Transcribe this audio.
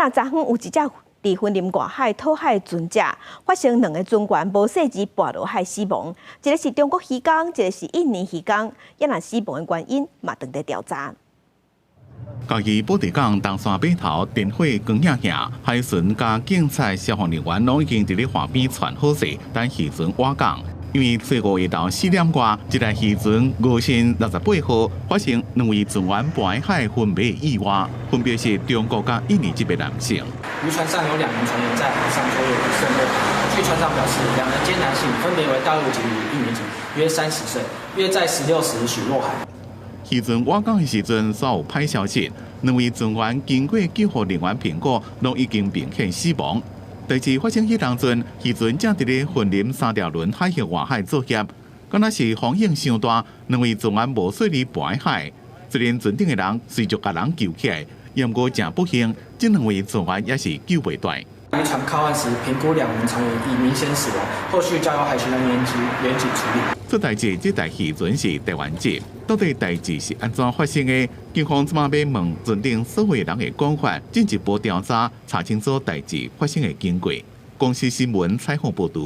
人昨昏有一只伫云林外海讨海船只发生2个船员无细时跋落海死亡，一个是中国渔工，一个是印尼渔工，也人死亡的原因嘛正在调查。嘉义保地港东山码头电火光影下，海巡加警察、消防人员拢已经伫咧岸边传好势，等渔船瓦港。因为最5日到4点外，一台渔船吴姓68号发生2位船员跋海昏迷意外，分别是中国甲印尼籍的男性。渔船上有2名船员在海上作业顺落。据船长表示，2人皆男性，分别为大陆籍与印尼籍，约30岁，约在16时许落海。渔船瓦港的时阵，稍有歹消息，2位船员经过救护人员评估，拢已经明显死亡。代志发生迄当阵，渔船正伫咧云林3条轮海域外海作业，敢若是风险伤大，2位船员无顺利跋海。虽然船顶的人随着甲人救起来，不过真不幸，这2位船员也是救袂大。渔船靠岸时，评估2名船员已明显死亡，后续交由海巡人员及远警处理。这代志，这台渔船是台湾籍，到底代志是安怎发生的？警方即马要问船顶所有人的讲法，进一步调查，查清楚代志发生的经过。公司新闻采访报道。